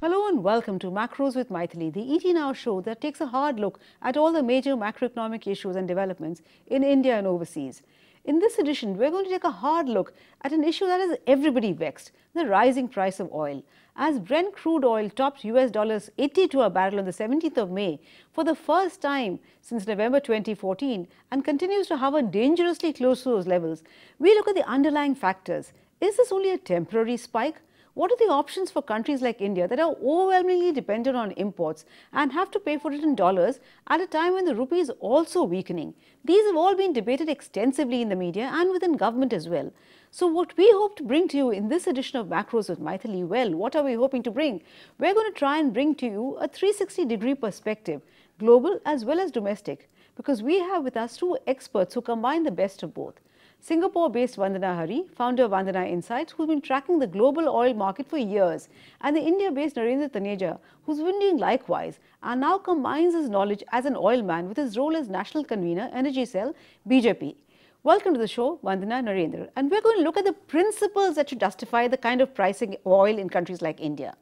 Hello and welcome to Macros with Mythili, the ET Now show that takes a hard look at all the major macroeconomic issues and developments in India and overseas. In this edition, we're going to take a hard look at an issue that has everybody vexed, the rising price of oil. As Brent crude oil topped US $82 a barrel on the 17th of May for the first time since November 2014 and continues to hover dangerously close to those levels, we look at the underlying factors. Is this only a temporary spike? What are the options for countries like India that are overwhelmingly dependent on imports and have to pay for it in dollars at a time when the rupee is also weakening? These have all been debated extensively in the media and within government as well. So what we hope to bring to you in this edition of Macros with Mythili, well, what are we hoping to bring? We're going to try and bring to you a 360-degree perspective, global as well as domestic, because we have with us two experts who combine the best of both. Singapore-based Vandana Hari, founder of Vandana Insights, who's been tracking the global oil market for years, and the India-based Narendra Taneja, who's been doing likewise, and now combines his knowledge as an oil man with his role as national convener, Energy Cell, BJP. Welcome to the show, Vandana, Narendra. And we're going to look at the principles that should justify the kind of pricing oil in countries like India.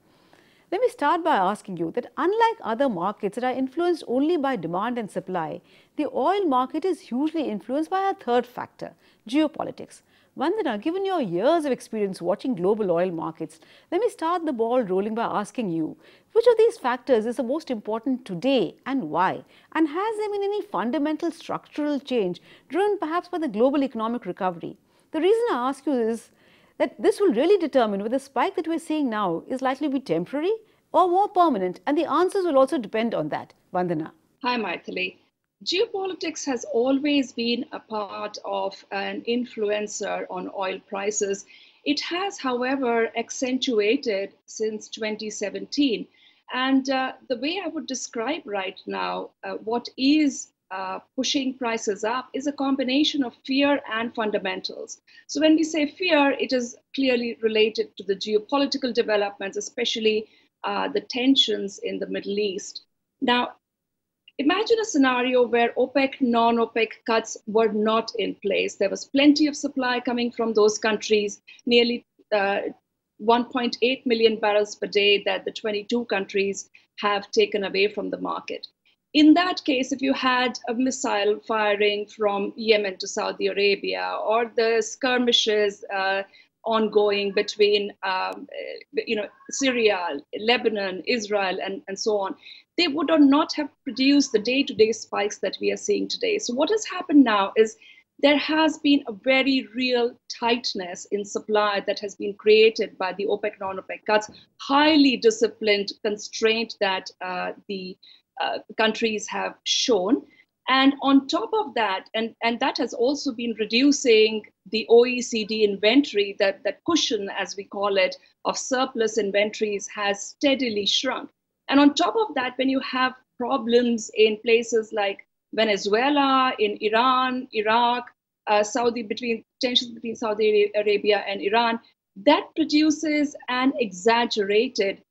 Let me start by asking you that unlike other markets that are influenced only by demand and supply, the oil market is hugely influenced by a third factor, geopolitics. Vandana, given your years of experience watching global oil markets, let me start the ball rolling by asking you, which of these factors is the most important today and why? And has there been any fundamental structural change driven perhaps by the global economic recovery? The reason I ask you is that this will really determine whether the spike that we're seeing now is likely to be temporary or more permanent, and the answers will also depend on that. Vandana. Hi, Mythili. Geopolitics has always been a part of an influencer on oil prices. It has, however, accentuated since 2017. And the way I would describe right now what is pushing prices up is a combination of fear and fundamentals. So when we say fear, it is clearly related to the geopolitical developments, especially the tensions in the Middle East. Now, imagine a scenario where OPEC, non-OPEC cuts were not in place. There was plenty of supply coming from those countries, nearly 1.8 million barrels per day that the 22 countries have taken away from the market. In that case, if you had a missile firing from Yemen to Saudi Arabia, or the skirmishes ongoing between Syria, Lebanon, Israel, and so on, they would not have produced the day-to-day spikes that we are seeing today. So what has happened now is there has been a very real tightness in supply that has been created by the OPEC, non-OPEC cuts, highly disciplined constraint that the countries have shown. And on top of that, and that has also been reducing the OECD inventory, that cushion, as we call it, of surplus inventories has steadily shrunk. And on top of that, when you have problems in places like Venezuela, in Iran, Iraq, tensions between Saudi Arabia and Iran, that produces an exaggerated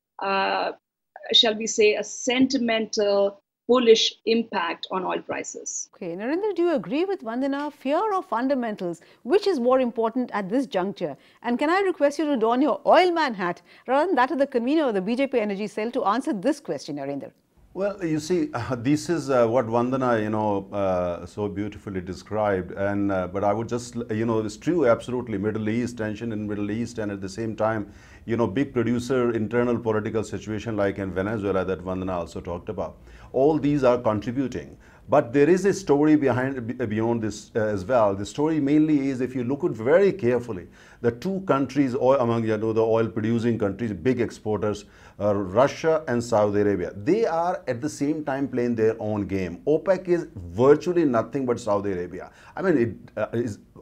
shall we say, a sentimental, bullish impact on oil prices. Okay, Narendra, do you agree with Vandana? Fear or fundamentals? Which is more important at this juncture? And can I request you to don your oil man hat rather than that of the convener of the BJP Energy Cell to answer this question, Narendra? Well, you see, this is what Vandana, so beautifully described. And but I would just, it's true, absolutely. Middle East, tension in Middle East, and at the same time, big producer internal political situation like in Venezuela that Vandana also talked about. All these are contributing. But there is a story beyond this as well. The story mainly is, if you look at very carefully, the two countries among the oil producing countries, big exporters, Russia and Saudi Arabia, they are at the same time playing their own game. OPEC is virtually nothing but Saudi Arabia. I mean,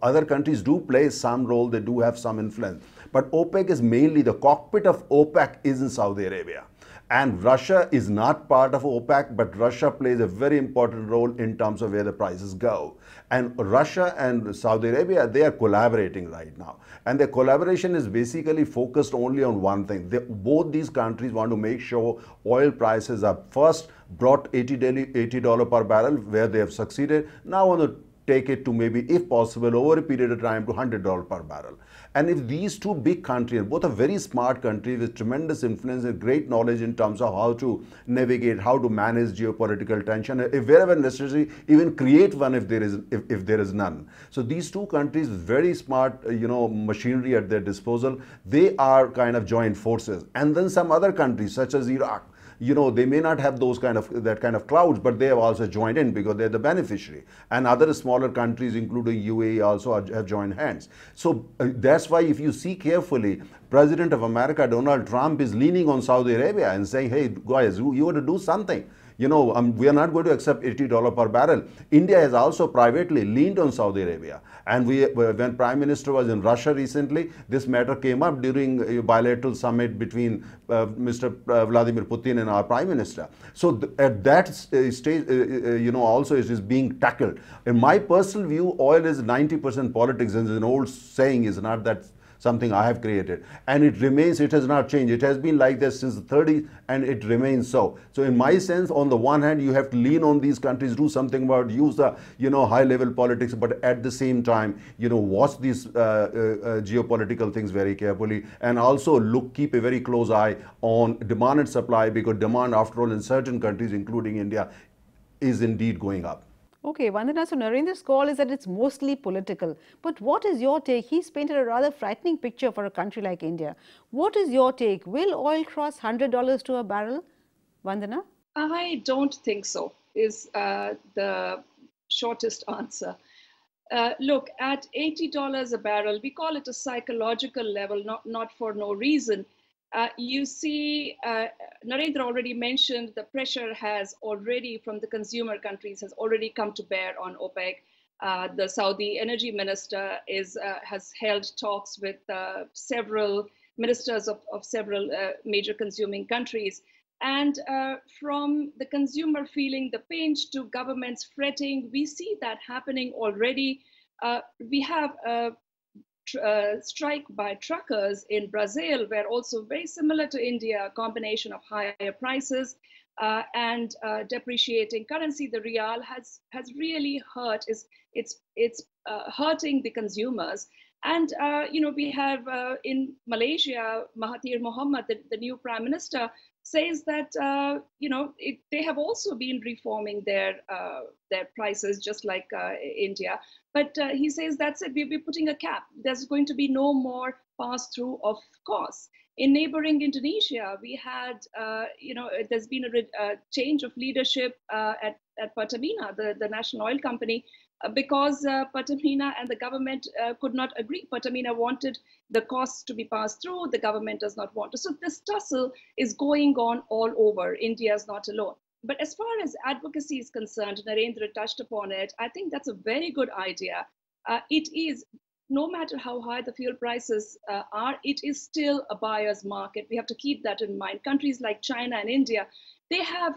other countries do play some role, they do have some influence. But OPEC is mainly, the cockpit of OPEC is in Saudi Arabia. And Russia is not part of OPEC, but Russia plays a very important role in terms of where the prices go. And Russia and Saudi Arabia, they are collaborating right now. And their collaboration is basically focused only on one thing. Both these countries want to make sure oil prices are first brought $80 per barrel, where they have succeeded. Now on the take it to maybe, if possible, over a period of time to $100 per barrel. And if these two big countries, both are very smart countries with tremendous influence and great knowledge in terms of how to navigate, how to manage geopolitical tension, if wherever necessary, even create one if there is none. So these two countries with very smart, machinery at their disposal, they are kind of joined forces. And then some other countries such as Iraq, they may not have that kind of clouds, but they have also joined in because they're the beneficiary. And other smaller countries, including UAE, also have joined hands. So that's why if you see carefully, President of America, Donald Trump, is leaning on Saudi Arabia and saying, hey, guys, you want to do something. We are not going to accept $80 per barrel. India has also privately leaned on Saudi Arabia. And when Prime Minister was in Russia recently, this matter came up during a bilateral summit between Mr. Vladimir Putin and our Prime Minister. So at that stage, also it is being tackled. In my personal view, oil is 90% politics, and an old saying is not that something I have created, and it remains, it has not changed. It has been like this since the 30s, and it remains so. So in my sense, on the one hand, you have to lean on these countries, do something about, use the, high level politics, but at the same time, watch these geopolitical things very carefully, and also keep a very close eye on demand and supply, because demand, after all, in certain countries, including India, is indeed going up. Okay, Vandana, so Narendra's call is that it's mostly political. But what is your take? He's painted a rather frightening picture for a country like India. What is your take? Will oil cross $100 to a barrel? Vandana? I don't think so, is the shortest answer. Look, at $80 a barrel, we call it a psychological level, not for no reason. You see, Narendra already mentioned the pressure has already, from the consumer countries, has already come to bear on OPEC. The Saudi energy minister has held talks with several ministers of several major consuming countries. And from the consumer feeling the pinch to governments fretting, we see that happening already. We have strike by truckers in Brazil, where also very similar to India, a combination of higher prices and depreciating currency. The real has really hurt. It's hurting the consumers. And we have in Malaysia, Mahathir Mohamad, the new prime minister, says that they have also been reforming their prices, just like India. But he says that's it. We'll be putting a cap. There's going to be no more pass-through of costs. In neighboring Indonesia, we had, there's been a change of leadership at Pertamina, the national oil company, because Pertamina and the government could not agree. Pertamina wanted the costs to be passed through. The government does not want to. So this tussle is going on all over. India is not alone. But as far as advocacy is concerned, Narendra touched upon it. I think that's a very good idea. It is, no matter how high the fuel prices are, it is still a buyer's market. We have to keep that in mind. Countries like China and India, they have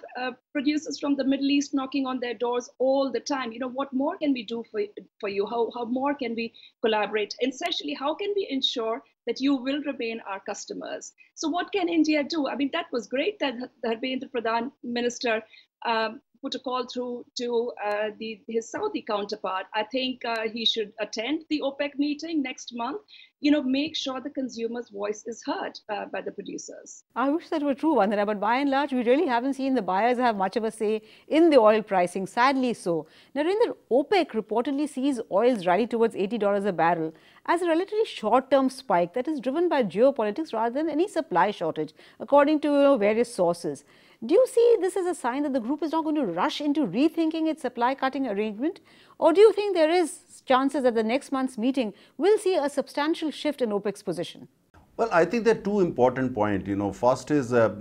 producers from the Middle East knocking on their doors all the time. What more can we do for you? How more can we collaborate? And essentially, how can we ensure that you will remain our customers? So what can India do? I mean, that was great that Dharmendra Pradhan Minister put a call through to his Saudi counterpart. I think he should attend the OPEC meeting next month. Make sure the consumer's voice is heard by the producers. I wish that were true, Vandana, but by and large, we really haven't seen the buyers have much of a say in the oil pricing, sadly so. Narendra, OPEC reportedly sees oil's rally towards $80 a barrel as a relatively short-term spike that is driven by geopolitics rather than any supply shortage, according to various sources. Do you see this as a sign that the group is not going to rush into rethinking its supply-cutting arrangement? Or do you think there is chances that the next month's meeting will see a substantial shift in OPEC's position? Well, I think there are two important points. First is that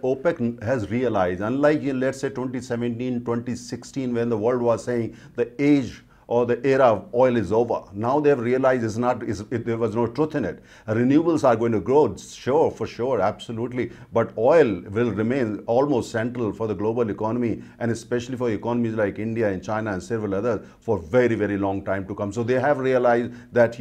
OPEC has realized, unlike let's say 2017, 2016, when the world was saying the age or the era of oil is over. Now they have realized there was no truth in it. Renewables are going to grow, sure, for sure, absolutely. But oil will remain almost central for the global economy, and especially for economies like India and China and several others for very, very long time to come. So they have realized that,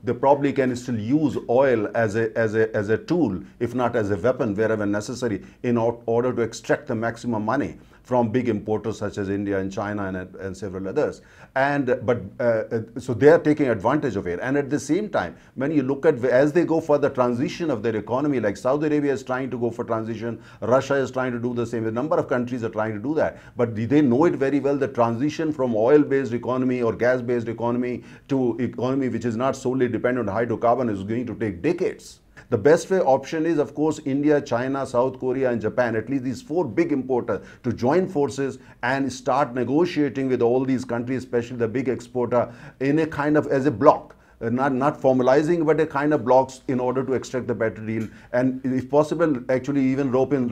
they probably can still use oil as a tool, if not as a weapon, wherever necessary, in order to extract the maximum money. from big importers such as India and China and several others. So they are taking advantage of it. And at the same time, when you look at as they go for the transition of their economy, like Saudi Arabia is trying to go for transition, Russia is trying to do the same. A number of countries are trying to do that. But they know it very well. The transition from oil-based economy or gas-based economy to economy which is not solely dependent on hydrocarbon is going to take decades. The best way option is, of course, India, China, South Korea and Japan, at least these 4 big importers, to join forces and start negotiating with all these countries, especially the big exporter, in a kind of as a bloc. Not formalizing, but a kind of blocks in order to extract the better deal, and if possible actually even rope in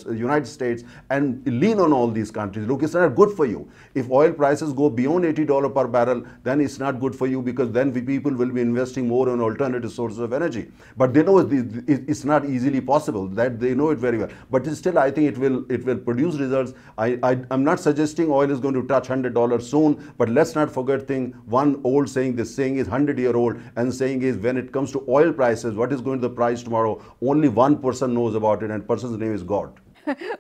United States and lean on all these countries. Look, it's not good for you. If oil prices go beyond $80 per barrel, then it's not good for you, because then people will be investing more on alternative sources of energy. But they know it's not easily possible. That they know it very well. But still, I think it will produce results. I'm not suggesting oil is going to touch $100 soon, but let's not forget one old saying. This saying is 100-year-old, and saying is, when it comes to oil prices, what is going to the price tomorrow, only one person knows about it, and person's name is God.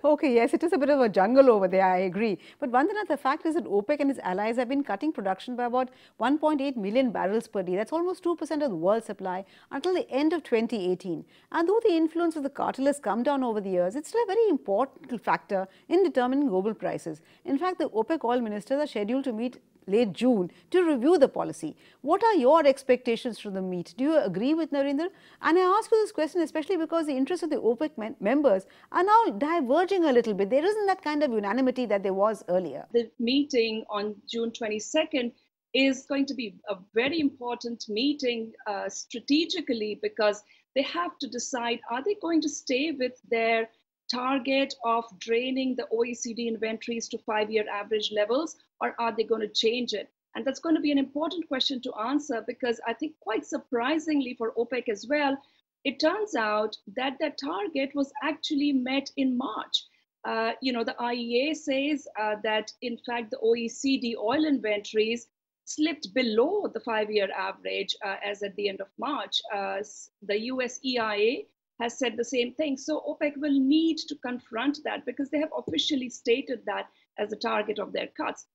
Okay, yes, it is a bit of a jungle over there, I agree. But Vandana, the fact is that OPEC and its allies have been cutting production by about 1.8 million barrels per day. That's almost 2% of the world supply until the end of 2018. And though the influence of the cartel has come down over the years, it's still a very important factor in determining global prices. In fact, the OPEC oil ministers are scheduled to meet late June to review the policy. What are your expectations from the meet? Do you agree with Narendra? And I ask you this question especially because the interests of the OPEC members are now diverging a little bit. There isn't that kind of unanimity that there was earlier. The meeting on June 22nd is going to be a very important meeting strategically, because they have to decide, are they going to stay with their target of draining the OECD inventories to 5-year average levels, or are they going to change it? And that's going to be an important question to answer, because I think quite surprisingly for OPEC as well, it turns out that that target was actually met in March. The IEA says that in fact the OECD oil inventories slipped below the 5-year average as at the end of March. The US EIA has said the same thing. So OPEC will need to confront that, because they have officially stated that as a target of their cuts.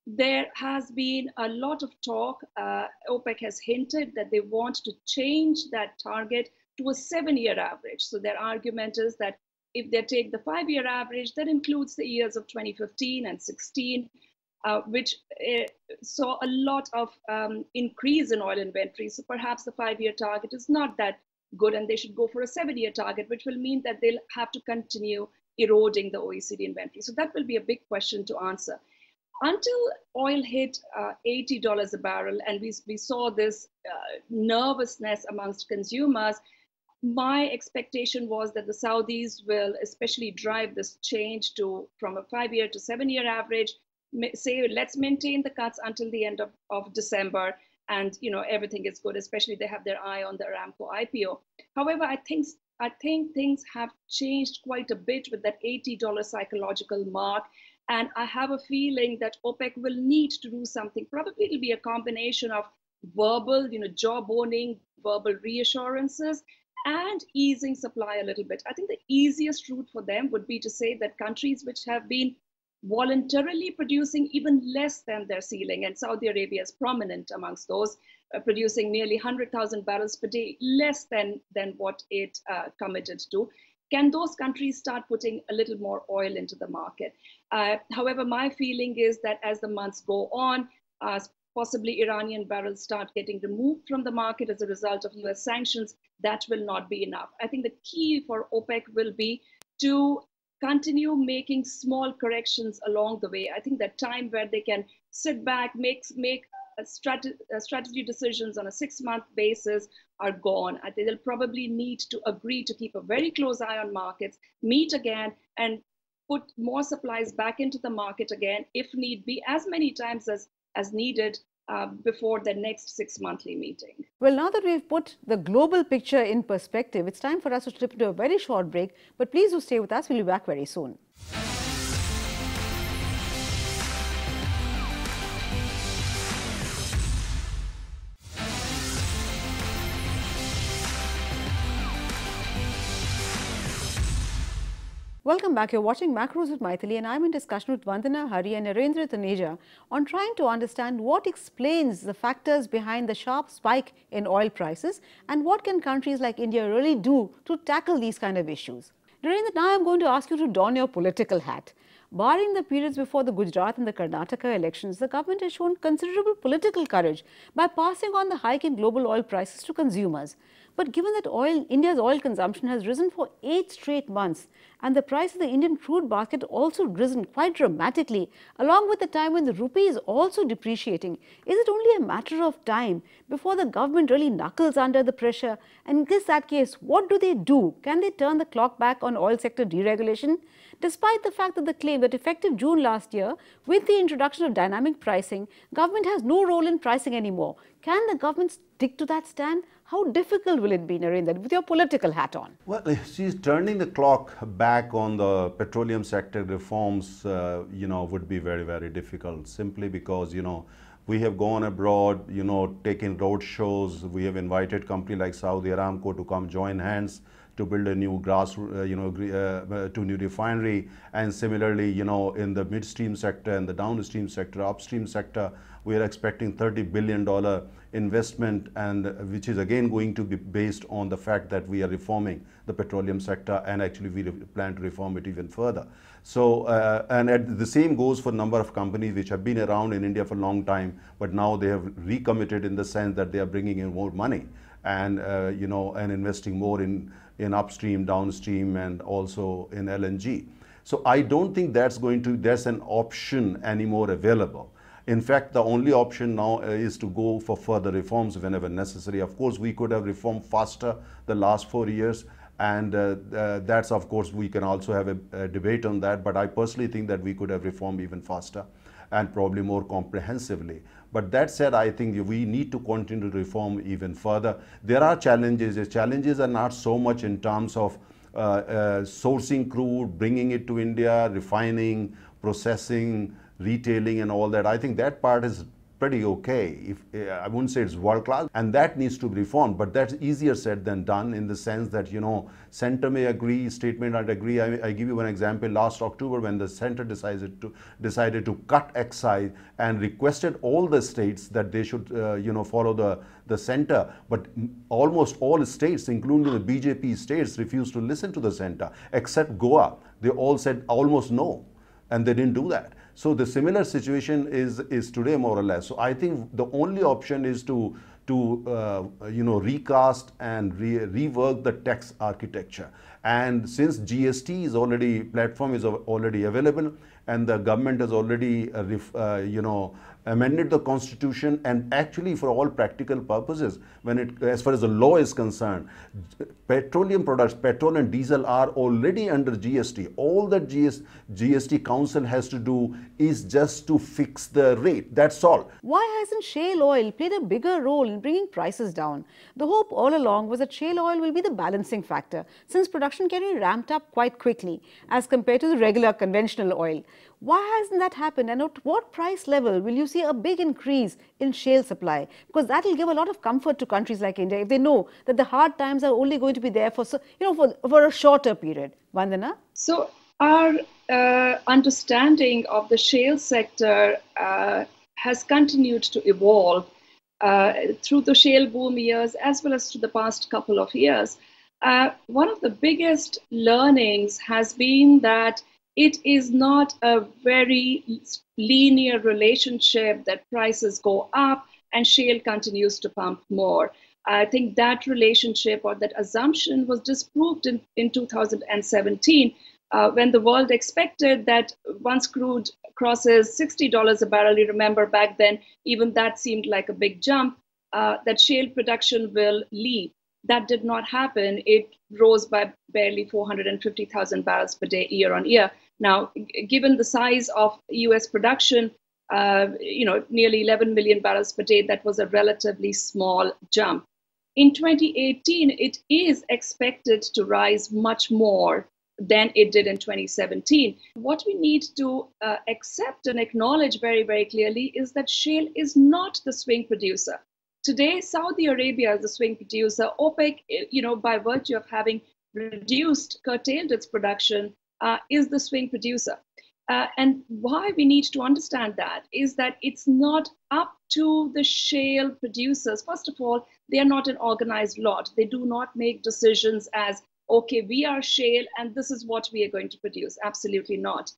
There has been a lot of talk. OPEC has hinted that they want to change that target to a 7-year average. So their argument is that if they take the 5-year average, that includes the years of 2015 and 16, which saw a lot of increase in oil inventory. So perhaps the 5-year target is not that good, and they should go for a 7-year target, which will mean that they'll have to continue eroding the OECD inventory. So that will be a big question to answer. Until oil hit $80 a barrel, and we saw this nervousness amongst consumers, my expectation was that the Saudis will especially drive this change from a 5-year to 7-year average, say, let's maintain the cuts until the end of December, and everything is good, especially they have their eye on the Aramco IPO. However, I think things have changed quite a bit with that $80 psychological mark. And I have a feeling that OPEC will need to do something. Probably it'll be a combination of verbal, jaw-boning, verbal reassurances, and easing supply a little bit. I think the easiest route for them would be to say that countries which have been voluntarily producing even less than their ceiling, and Saudi Arabia is prominent amongst those, producing nearly 100,000 barrels per day, less than what it committed to. Can those countries start putting a little more oil into the market? However, my feeling is that as the months go on, possibly Iranian barrels start getting removed from the market as a result of US sanctions, that will not be enough. I think the key for OPEC will be to continue making small corrections along the way. I think that time where they can sit back, make strategy decisions on a 6-month basis are gone. I think they'll probably need to agree to keep a very close eye on markets, meet again, and put more supplies back into the market again, if need be, as many times as needed before the next 6-monthly meeting. Well, now that we've put the global picture in perspective, it's time for us to slip into a very short break. But please do stay with us. We'll be back very soon. Welcome back. You're watching Macros with Mythili, and I'm in discussion with Vandana Hari and Narendra Taneja on trying to understand what explains the factors behind the sharp spike in oil prices and what can countries like India really do to tackle these kind of issues. Narendra, now I'm going to ask you to don your political hat. Barring the periods before the Gujarat and the Karnataka elections, the government has shown considerable political courage by passing on the hike in global oil prices to consumers. But given that India's oil consumption has risen for 8 straight months and the price of the Indian crude basket also risen quite dramatically, along with the time when the rupee is also depreciating, is it only a matter of time before the government really knuckles under the pressure? And in that case, what do they do? Can they turn the clock back on oil sector deregulation? Despite the fact that the claim that effective June last year, with the introduction of dynamic pricing, government has no role in pricing anymore. Can the government stick to that stand? How difficult will it be, Narendra, with your political hat on? Well, she's turning the clock back on the petroleum sector reforms, would be very, very difficult, simply because, we have gone abroad, taken road shows. We have invited company like Saudi Aramco to come join hands to build a new new refinery. And similarly, in the midstream sector and the downstream sector, upstream sector, we are expecting $30 billion investment, and which is again going to be based on the fact that we are reforming the petroleum sector, and actually we plan to reform it even further. So, and the same goes for a number of companies which have been around in India for a long time, but now they have recommitted in the sense that they are bringing in more money and, and investing more in upstream, downstream, and also in LNG. So I don't think there's an option anymore available. In fact, the only option now is to go for further reforms whenever necessary. Of course, we could have reformed faster the last 4 years, and that's, of course, we can also have a debate on that, but I personally think that we could have reformed even faster and probably more comprehensively. But that said, I think we need to continue to reform even further. There are challenges. The challenges are not so much in terms of sourcing crude, bringing it to India, refining, processing, retailing, and all that. I think that part is pretty okay. I wouldn't say it's world class, and that needs to be reformed, but that's easier said than done, in the sense that, center may agree, state may not agree. I give you one example. Last October, when the center decided to cut excise and requested all the states that they should follow the center, but almost all states, including the BJP states, refused to listen to the center, except Goa. They all said almost no, and they didn't do that. So the similar situation is today, more or less. So I think the only option is to recast and rework the tax architecture. And since GST platform is already available, and the government has already amended the constitution, and actually for all practical purposes, as far as the law is concerned, petroleum products, petrol and diesel, are already under GST. All that GST Council has to do is just to fix the rate. That's all. Why hasn't shale oil played a bigger role in bringing prices down? The hope all along was that shale oil will be the balancing factor, since production can be ramped up quite quickly as compared to the regular conventional oil. Why hasn't that happened, and at what price level will you see a big increase in shale supply? Because that will give a lot of comfort to countries like India if they know that the hard times are only going to be there for a shorter period. Vandana? So our understanding of the shale sector has continued to evolve through the shale boom years as well as to the past couple of years. One of the biggest learnings has been that it is not a very linear relationship that prices go up and shale continues to pump more. I think that relationship, or that assumption, was disproved in 2017 when the world expected that once crude crosses $60 a barrel, you remember back then, even that seemed like a big jump, that shale production will leave. That did not happen. It rose by barely 450,000 barrels per day year on year. Now, given the size of US production, nearly 11 million barrels per day, that was a relatively small jump. In 2018, it is expected to rise much more than it did in 2017. What we need to accept and acknowledge very, very clearly is that shale is not the swing producer. Today, Saudi Arabia is the swing producer. OPEC, by virtue of having curtailed its production, is the swing producer. And why we need to understand that is that it's not up to the shale producers. First of all, they are not an organized lot. They do not make decisions as, okay, we are shale and this is what we are going to produce. Absolutely not.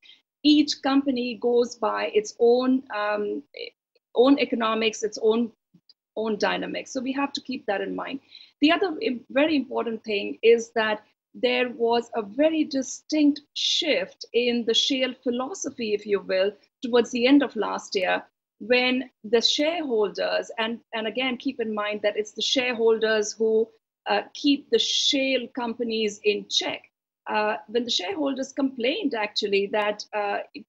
Each company goes by its own economics, its own dynamics. So we have to keep that in mind. The other very important thing is that there was a very distinct shift in the shale philosophy, if you will, towards the end of last year, when the shareholders, and again, keep in mind that it's the shareholders who keep the shale companies in check. When the shareholders complained actually that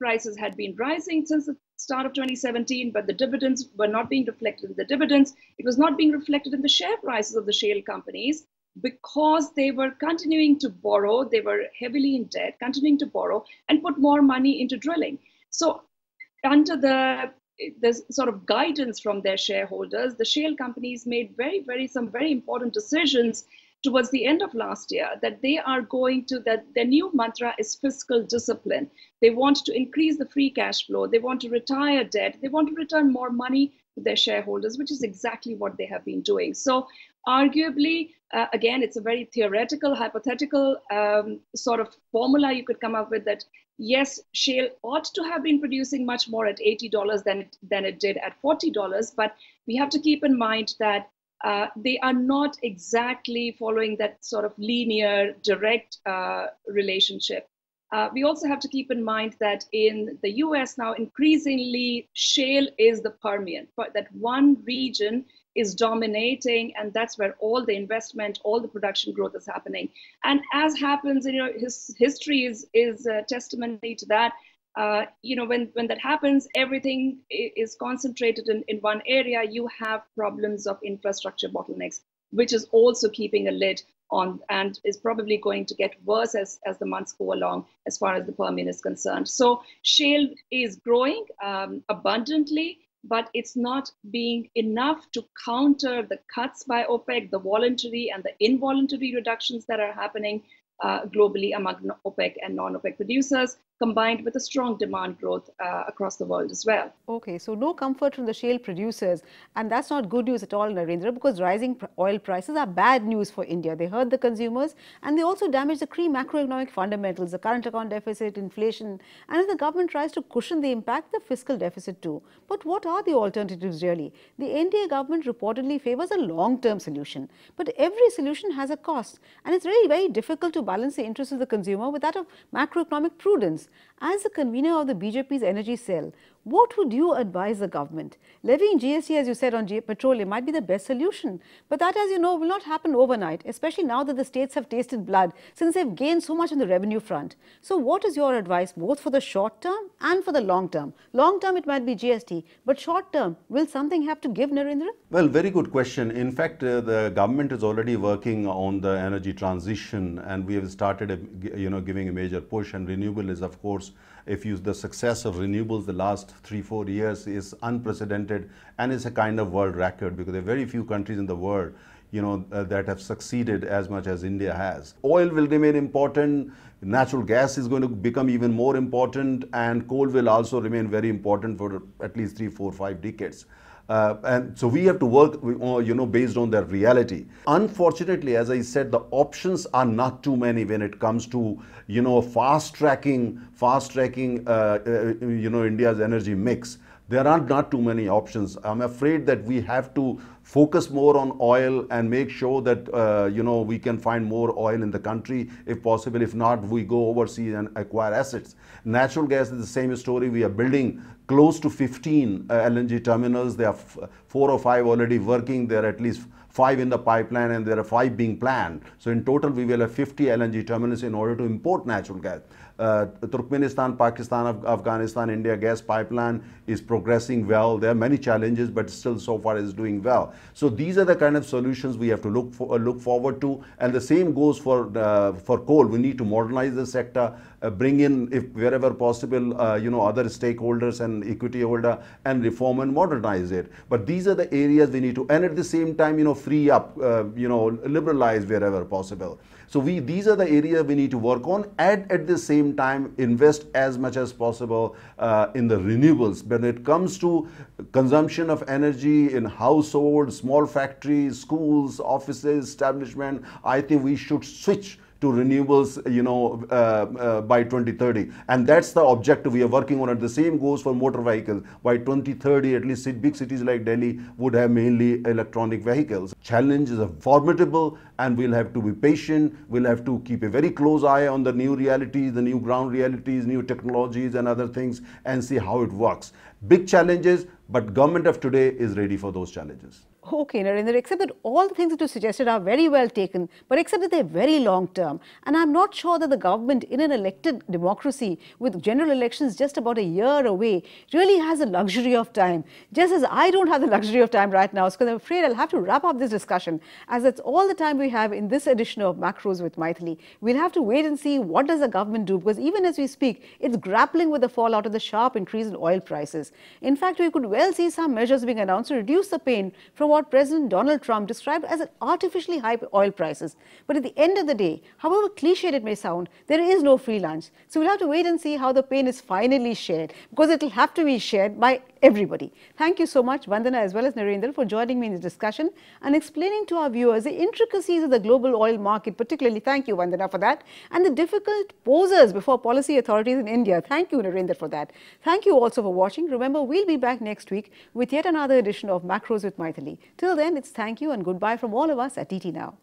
prices had been rising since the start of 2017, but the dividends were not being reflected in the dividends, it was not being reflected in the share prices of the shale companies, because they were continuing to borrow, they were heavily in debt, continuing to borrow and put more money into drilling. So under the sort of guidance from their shareholders, the shale companies made some very important decisions towards the end of last year, that they are going to, that their new mantra is fiscal discipline. They want to increase the free cash flow. They want to retire debt. They want to return more money to their shareholders, which is exactly what they have been doing. So arguably, again, it's a very theoretical, hypothetical sort of formula you could come up with, that yes, shale ought to have been producing much more at $80 than it did at $40, but we have to keep in mind that they are not exactly following that sort of linear, direct relationship. We also have to keep in mind that in the US now, increasingly, shale is the Permian, but that one region is dominating, and that's where all the investment, all the production growth is happening. And as happens, history is testimony to that. When that happens, everything is concentrated in one area. You have problems of infrastructure bottlenecks, which is also keeping a lid on, and is probably going to get worse as the months go along as far as the Permian is concerned. So shale is growing abundantly, but it's not being enough to counter the cuts by OPEC, the voluntary and the involuntary reductions that are happening globally among OPEC and non-OPEC producers, combined with a strong demand growth across the world as well. Okay, so no comfort from the shale producers, and that's not good news at all, Narendra, because rising oil prices are bad news for India. They hurt the consumers, and they also damage the key macroeconomic fundamentals, the current account deficit, inflation, and if the government tries to cushion the impact, the fiscal deficit too. But what are the alternatives really? The NDA government reportedly favors a long-term solution, but every solution has a cost, and it's really very difficult to balance the interests of the consumer with that of macroeconomic prudence. As the convener of the BJP's energy cell, what would you advise the government? Levying GST, as you said, on petroleum might be the best solution, but that, as you know, will not happen overnight, especially now that the states have tasted blood since they've gained so much on the revenue front. So what is your advice both for the short term and for the long term? Long term, it might be GST, but short term, will something have to give, Narendra? Well, very good question. In fact, the government is already working on the energy transition, and we have started, giving a major push. And renewable is, of course, the success of renewables the last 3-4 years is unprecedented, and is a kind of world record, because there are very few countries in the world that have succeeded as much as India has. Oil will remain important, natural gas is going to become even more important, and coal will also remain very important for at least 3, 4, 5 decades. And so we have to work, based on that reality. Unfortunately, as I said, the options are not too many when it comes to, fast tracking, India's energy mix. There are not too many options. I'm afraid that we have to focus more on oil and make sure that, we can find more oil in the country if possible. If not, we go overseas and acquire assets. Natural gas is the same story. We are building close to 15 LNG terminals. There are 4 or 5 already working. There are at least 5 in the pipeline, and there are 5 being planned. So in total, we will have 50 LNG terminals in order to import natural gas. Turkmenistan, Pakistan, Afghanistan, India gas pipeline is progressing well. There are many challenges, but still so far is doing well. So these are the kind of solutions we have to look forward to, and the same goes for coal. We need to modernize the sector, bring in, if wherever possible, other stakeholders and equity holder, and reform and modernize it. But these are the areas we need to, and at the same time, free up, liberalize wherever possible. So these are the areas we need to work on, and at the same time invest as much as possible in the renewables. When it comes to consumption of energy in households, small factories, schools, offices, establishment, I think we should switch to renewables, by 2030, and that's the objective we are working on. And the same goes for motor vehicles. By 2030, at least big cities like Delhi would have mainly electronic vehicles. Challenges are formidable, and we'll have to be patient. We'll have to keep a very close eye on the new realities, the new ground realities, new technologies and other things, and see how it works. Big challenges, but government of today is ready for those challenges. Okay, Narendra, except that all the things that you suggested are very well taken, but except that they're very long term. And I'm not sure that the government in an elected democracy with general elections just about a year away really has the luxury of time. Just as I don't have the luxury of time right now, because I'm afraid I'll have to wrap up this discussion, as that's all the time we have in this edition of Macros with Mythili. We'll have to wait and see what does the government do, because even as we speak, it's grappling with the fallout of the sharp increase in oil prices. In fact, we could well see some measures being announced to reduce the pain from what President Donald Trump described as artificially high oil prices. But at the end of the day, however cliched it may sound, there is no free lunch. So we'll have to wait and see how the pain is finally shared, because it will have to be shared by everybody. Thank you so much, Vandana as well as Narendra, for joining me in this discussion and explaining to our viewers the intricacies of the global oil market. Particularly, thank you, Vandana, for that, and the difficult poses before policy authorities in India. Thank you, Narendra, for that. Thank you also for watching. Remember, we'll be back next week with yet another edition of Macros with Mythili. Till then, it's thank you and goodbye from all of us at TT Now.